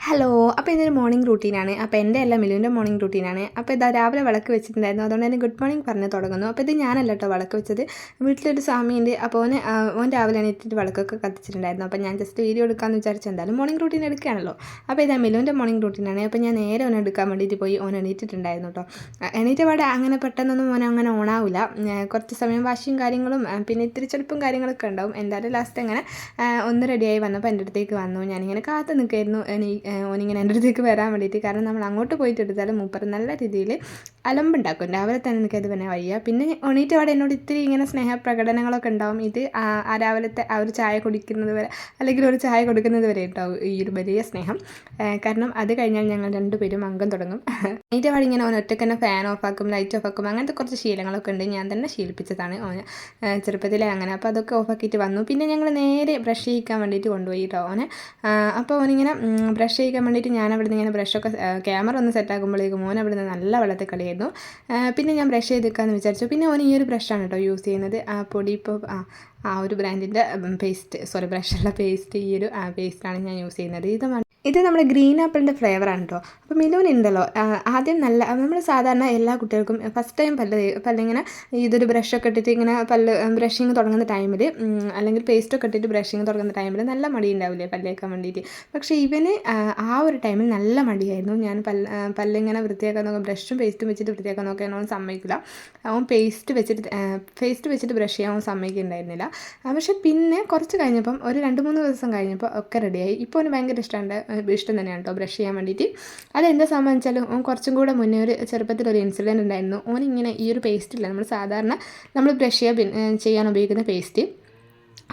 Hello. അപ്പോൾ ഇതൊരു morning റൂട്ടീനാണ്. അപ്പോൾ എൻ്റെ അല്ല, മിലുവിൻ്റെ മോർണിംഗ് റൂട്ടീനാണ്. അപ്പോൾ ഇതാ രാവിലെ വിളക്ക് വെച്ചിട്ടുണ്ടായിരുന്നു. അതുകൊണ്ട് തന്നെ ഗുഡ് മോർണിംഗ് പറഞ്ഞ് തുടങ്ങുന്നു. അപ്പോൾ ഇത് ഞാനല്ല കേട്ടോ വിളക്ക് വെച്ചത്. വീട്ടിലൊരു സ്വാമിയുണ്ട്. അപ്പോൾ ഓൻ രാവിലെ എണീറ്റിട്ട് വിളക്കൊക്കെ കത്തിച്ചിട്ടുണ്ടായിരുന്നു. അപ്പോൾ ഞാൻ ജസ്റ്റ് വീഡിയോ എടുക്കാമെന്ന് വിചാരിച്ചു. എന്തായാലും മോർണിംഗ് റൂട്ടീൻ എടുക്കുകയാണല്ലോ. അപ്പോൾ ഇതാ മിലുവിൻ്റെ മോർണിംഗ് റൂട്ടീനാണ്. അപ്പോൾ ഞാൻ നേരെ ഓനെ എടുക്കാൻ വേണ്ടിയിട്ട് പോയി. ഓൻ എണീറ്റിട്ടുണ്ടായിരുന്നു കേട്ടോ. എണീറ്റപാടെ അങ്ങനെ പെട്ടെന്നൊന്നും ഓൻ അങ്ങനെ ഓണാവില്ല. കുറച്ച് സമയം വാശിയും കാര്യങ്ങളും പിന്നെ ഇത്തിരി ചെറുപ്പും കാര്യങ്ങളൊക്കെ ഉണ്ടാവും. എന്തായാലും ലാസ്റ്റ് അങ്ങനെ ഒന്ന് റെഡിയായി വന്നപ്പോൾ എൻ്റെ അടുത്തേക്ക് വന്നു. ഞാനിങ്ങനെ കാത്തു നിൽക്കായിരുന്നു ഓനിങ്ങനെ എൻ്റെ അടുത്തേക്ക് വരാൻ വേണ്ടിയിട്ട്. കാരണം നമ്മൾ അങ്ങോട്ട് പോയിട്ട് എടുത്താലും മൂപ്പർ നല്ല രീതിയിൽ അലമ്പുണ്ടാക്കും. രാവിലെ തന്നെ എനിക്കത് പിന്നെ വയ്യ. പിന്നെ എണീറ്റ് അവിടെ എന്നോട് ഇത്തിരി ഇങ്ങനെ സ്നേഹപ്രകടനങ്ങളൊക്കെ ഉണ്ടാവും. ഇത് ആ രാവിലത്തെ ആ ഒരു ചായ കുടിക്കുന്നത് വരെ അല്ലെങ്കിൽ ഒരു ചായ കൊടുക്കുന്നത് വരെ ഉണ്ടാവും ഈ ഒരു വലിയ സ്നേഹം. കാരണം അത് കഴിഞ്ഞാൽ ഞങ്ങൾ രണ്ടുപേരും അംഗം തുടങ്ങും. എണീറ്റ് അവിടെ ഇങ്ങനെ ഓൻ ഒറ്റയ്ക്ക് തന്നെ ഫാൻ ഓഫാക്കും, ലൈറ്റ് ഓഫാക്കും, അങ്ങനത്തെ കുറച്ച് ശീലങ്ങളൊക്കെ ഉണ്ട്. ഞാൻ തന്നെ ശീലിപ്പിച്ചതാണ് ഓന് ചെറുപ്പത്തിലെ അങ്ങനെ. അപ്പോൾ അതൊക്കെ ഓഫാക്കിയിട്ട് വന്നു. പിന്നെ ഞങ്ങൾ നേരെ ബ്രഷ് ചെയ്യിക്കാൻ വേണ്ടിയിട്ട് കൊണ്ടുപോയി കേട്ടോ ഓനെ. അപ്പോൾ ഓനിങ്ങനെ ബ്രഷ് ചെയ്യിക്കാൻ വേണ്ടിയിട്ട് ഞാൻ അവിടെ നിന്ന് ഇങ്ങനെ ബ്രഷൊക്കെ ക്യാമറ ഒന്ന് സെറ്റാക്കുമ്പോഴേക്കും മോൻ അവിടെ നിന്ന് നല്ല വെള്ളത്തിൽ കളിയായിരുന്നു. പിന്നെ ഞാൻ ബ്രഷ് ചെയ്തെടുക്കാമെന്ന് വിചാരിച്ചു. പിന്നെ ഓൻ ഈ ഒരു ബ്രഷാണ് കേട്ടോ യൂസ് ചെയ്യുന്നത്. പൊടി ഇപ്പോൾ ആ ഒരു ബ്രാൻഡിൻ്റെ ബ്രഷുള്ള പേസ്റ്റ്, ഈ ഒരു പേസ്റ്റാണ് ഞാൻ യൂസ് ചെയ്യുന്നത്. ഇത് നമ്മുടെ ഗ്രീൻ ആപ്പിളിൻ്റെ ഫ്ലേവറാണ് കേട്ടോ. അപ്പോൾ മിലുവിനുണ്ടല്ലോ ആദ്യം നമ്മൾ സാധാരണ എല്ലാ കുട്ടികൾക്കും ഫസ്റ്റ് ടൈം പല്ലിങ്ങനെ ഇതൊരു ബ്രഷൊക്കെ ഇട്ടിട്ട് ഇങ്ങനെ ബ്രഷിങ് തുടങ്ങുന്ന ടൈമിൽ അല്ലെങ്കിൽ പേസ്റ്റൊക്കെ ഇട്ടിട്ട് ബ്രഷിങ് തുടങ്ങുന്ന ടൈമിൽ നല്ല മടി ഉണ്ടാവില്ലേ പല്ലേക്കാൻ വേണ്ടിയിട്ട്. പക്ഷേ ഇവന് ആ ഒരു ടൈമിൽ നല്ല മടിയായിരുന്നു. ഞാൻ പല്ലിങ്ങനെ വൃത്തിയാക്കാൻ നോക്കാം, ബ്രഷും പേസ്റ്റും വെച്ചിട്ട് വൃത്തിയാക്കാൻ നോക്കാൻ അവൻ സമ്മതിക്കില്ല. അവൻ പേസ്റ്റ് വെച്ചിട്ട് ബ്രഷ് ചെയ്യാൻ അവൻ സമ്മതിക്കുന്നുണ്ടായിരുന്നില്ല. പക്ഷേ പിന്നെ കുറച്ച് കഴിഞ്ഞപ്പം ഒരു 2-3 ദിവസം കഴിഞ്ഞപ്പോൾ ഒക്കെ റെഡിയായി. ഇപ്പോൾ അവന് ഭയങ്കര ഇഷ്ടം തന്നെയാണ് കേട്ടോ ബ്രഷ് ചെയ്യാൻ വേണ്ടിയിട്ട്. അതെന്താ സംബന്ധിച്ചാലും ഓൻ കുറച്ചും കൂടെ മുന്നേ ഒരു ചെറുപ്പത്തിലൊരു ഇൻസിഡൻറ്റ് ഉണ്ടായിരുന്നു. ഓനിങ്ങനെ ഈ ഒരു പേസ്റ്റില്ല, നമ്മൾ ബ്രഷ് ചെയ്യാൻ ഉപയോഗിക്കുന്ന പേസ്റ്റ്,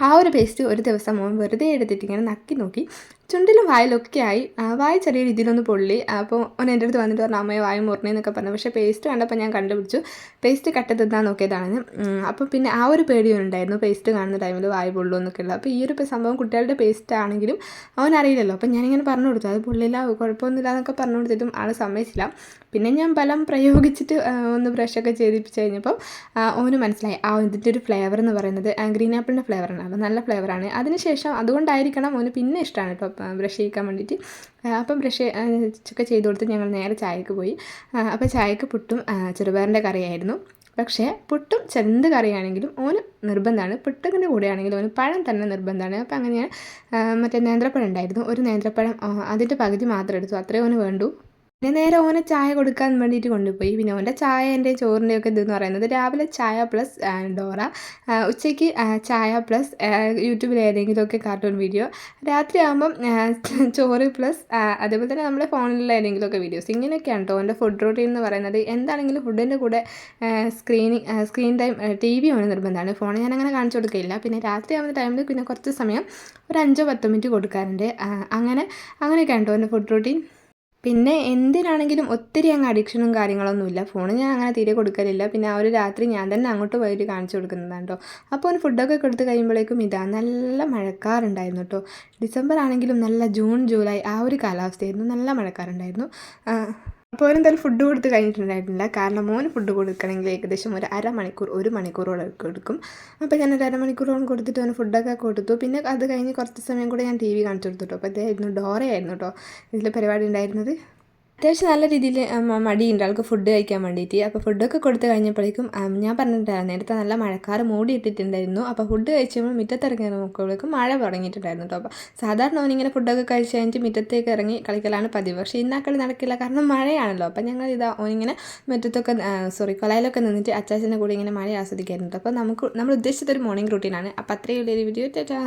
ആ ഒരു പേസ്റ്റ് ഒരു ദിവസം ഓൻ വെറുതെ എടുത്തിട്ട് ഇങ്ങനെ നക്കി നോക്കി, ചുണ്ടിലും വായിലൊക്കെ ആയി. വായ ചെറിയ രീതിയിലൊന്ന് പൊള്ളി. അപ്പോൾ ഓൻ എൻ്റെ അടുത്ത് വന്നിട്ട് പറഞ്ഞു അമ്മയെ വായ മുറിഞ്ഞെന്നൊക്കെ പറഞ്ഞു. പക്ഷേ പേസ്റ്റ് കണ്ടപ്പോൾ ഞാൻ കണ്ടുപിടിച്ചു പേസ്റ്റ് കട്ട തിന്നാൻ നോക്കിയതാണെന്ന്. അപ്പോൾ പിന്നെ ആ ഒരു പേടിയുണ്ടായിരുന്നു പേസ്റ്റ് കാണുന്ന ടൈമിൽ വായ പൊള്ളു എന്നൊക്കെ ഉള്ളത്. അപ്പോൾ ഈ ഒരു സംഭവം കുട്ടികളുടെ പേസ്റ്റ് ആണെങ്കിലും അവൻ അറിയില്ലല്ലോ. അപ്പോൾ ഞാനിങ്ങനെ പറഞ്ഞു കൊടുത്തു അത് പൊള്ളില്ല, കുഴപ്പമൊന്നുമില്ല എന്നൊക്കെ പറഞ്ഞു കൊടുത്തിട്ടും ആൾ സമ്മതിച്ചില്ല. പിന്നെ ഞാൻ ബലം പ്രയോഗിച്ചിട്ട് ഒന്ന് ബ്രഷൊക്കെ ചെയ്തിപ്പിച്ച് കഴിഞ്ഞപ്പോൾ ഓന് മനസ്സിലായി ഇതിൻ്റെ ഒരു ഫ്ലേവർ എന്ന് പറയുന്നത് ഗ്രീൻ ആപ്പിളിൻ്റെ ഫ്ലേവറാണ്. അപ്പോൾ നല്ല ഫ്ലേവറാണ്. അതിനുശേഷം അതുകൊണ്ടായിരിക്കണം ഓന് പിന്നെ ഇഷ്ടമാണ് കേട്ടോ ബ്രഷ് ചെയ്യിക്കാൻ വേണ്ടിയിട്ട്. അപ്പം ബ്രഷ് ഒക്കെ ചെയ്ത് കൊടുത്ത് ഞങ്ങൾ നേരെ ചായക്ക് പോയി. അപ്പോൾ ചായക്ക് പുട്ടും ചെറുപയറിൻ്റെ കറിയായിരുന്നു. പക്ഷേ പുട്ടും ചെന്ത് കറിയാണെങ്കിലും ഓന് നിർബന്ധമാണ്. പുട്ടിൻ്റെ കൂടെയാണെങ്കിലും ഓന് പഴം തന്നെ നിർബന്ധമാണ്. അപ്പോൾ അങ്ങനെ മറ്റേ നേന്ത്രപ്പഴം ഉണ്ടായിരുന്നു. ഒരു നേന്ത്രപ്പഴം അതിൻ്റെ പകുതി മാത്രം എടുത്തു, അത്രേ ഓന് വേണ്ടു. പിന്നെ നേരെ ഓനെ ചായ കൊടുക്കാൻ വേണ്ടിയിട്ട് കൊണ്ടുപോയി. പിന്നെ ഓൻ്റെ ചായേൻ്റെ ചോറിൻ്റെയൊക്കെ ഇതെന്ന് പറയുന്നത് രാവിലെ ചായ പ്ലസ് ഡോറ, ഉച്ചയ്ക്ക് ചായ പ്ലസ് യൂട്യൂബിൽ ഏതെങ്കിലുമൊക്കെ കാർട്ടൂൺ വീഡിയോ, രാത്രി ആകുമ്പം ചോറ് പ്ലസ് അതേപോലെ തന്നെ നമ്മുടെ ഫോണിലുള്ള ഏതെങ്കിലുമൊക്കെ വീഡിയോസ്. ഇങ്ങനെയൊക്കെയാണ് കേട്ടോ ഓൻ്റെ ഫുഡ് റൂട്ടീൻ എന്ന് പറയുന്നത്. എന്താണെങ്കിലും ഫുഡിൻ്റെ കൂടെ സ്ക്രീൻ ടൈം TV ഓന് നിർബന്ധമാണ്. ഫോൺ ഞാനങ്ങനെ കാണിച്ചു കൊടുക്കില്ല. പിന്നെ രാത്രി ആവുന്ന ടൈമിൽ പിന്നെ കുറച്ച് സമയം ഒരു 5-10 മിനിറ്റ് കൊടുക്കാറുണ്ട്. അങ്ങനെയൊക്കെയാണ് കേട്ടോ ഓൻ്റെ ഫുഡ് റൂട്ടീൻ. പിന്നെ എന്തിനാണെങ്കിലും ഒത്തിരി അങ്ങ് അഡിക്ഷനും കാര്യങ്ങളൊന്നുമില്ല. ഫോണ് ഞാൻ അങ്ങനെ തീരെ കൊടുക്കലില്ല. പിന്നെ ആ ഒരു രാത്രി ഞാൻ തന്നെ അങ്ങോട്ട് പോയിട്ട് കാണിച്ചു കൊടുക്കുന്നതാണ് കേട്ടോ. അപ്പോൾ ഒരു ഫുഡൊക്കെ കൊടുത്ത് കഴിയുമ്പോഴേക്കും നല്ല മഴക്കാറുണ്ടായിരുന്നു കേട്ടോ. ഡിസംബർ ആണെങ്കിലും നല്ല ജൂൺ ജൂലൈ ആ ഒരു കാലാവസ്ഥയായിരുന്നു. നല്ല മഴക്കാറുണ്ടായിരുന്നു. അപ്പോൾ എന്തായാലും ഫുഡ് കൊടുത്ത് കഴിഞ്ഞിട്ടുണ്ടായിരുന്നില്ല. കാരണം മോന് ഫുഡ് കൊടുക്കണമെങ്കിൽ ഏകദേശം ഒരു 1 മണിക്കൂറോളം എടുക്കും. അപ്പോൾ ഞാനൊരു 1 മണിക്കൂറോളം കൊടുത്തിട്ട് അവന് ഫുഡൊക്കെ കൊടുത്തു. പിന്നെ അത് കഴിഞ്ഞ് കുറച്ച് സമയം കൂടെ ഞാൻ TV കാണിച്ചു കൊടുത്തു കേട്ടോ. അപ്പോൾ ഇതായിരുന്നു ഡോറയായിരുന്നു കേട്ടോ ഇതിൽ പരിപാടി ഉണ്ടായിരുന്നത്. അത്യാവശ്യം നല്ല രീതിയിൽ മടിയുണ്ട് ആൾക്ക് ഫുഡ് കഴിക്കാൻ വേണ്ടിയിട്ട്. അപ്പോൾ ഫുഡൊക്കെ കൊടുത്ത് കഴിഞ്ഞപ്പോഴേക്കും ഞാൻ പറഞ്ഞിട്ടുണ്ടായിരുന്നു നേരത്തെ നല്ല മഴക്കാറ് മൂടിയിട്ടിട്ടുണ്ടായിരുന്നു. അപ്പോൾ ഫുഡ് കഴിച്ചപ്പോൾ മുറ്റത്തിറങ്ങി നോക്കുമ്പോഴേക്കും മഴ തുടങ്ങിയിട്ടുണ്ടായിരുന്നു കേട്ടോ. അപ്പോൾ സാധാരണ ഓനിങ്ങനെ ഫുഡൊക്കെ കഴിച്ച് കഴിഞ്ഞിട്ട് മുറ്റത്തേക്ക് ഇറങ്ങി കളിക്കലാണ് പതിവ്. പക്ഷേ ഇന്ന് ആ കളി നടക്കില്ല, കാരണം മഴയാണല്ലോ. അപ്പോൾ ഞങ്ങൾ ഓനിങ്ങനെ മുറ്റത്തൊക്കെ കൊലയിലൊക്കെ നിന്നിട്ട് അച്ചാച്ചൻ്റെ കൂടെ ഇങ്ങനെ മഴ ആസ്വദിക്കാറുണ്ട്. അപ്പോൾ നമ്മൾ ഉദ്ദേശിച്ചതൊരു മോർണിംഗ് റൂട്ടീനാണ്. അപ്പോൾ അത്രയും വലിയൊരു വീഡിയോ. ടാറ്റാ.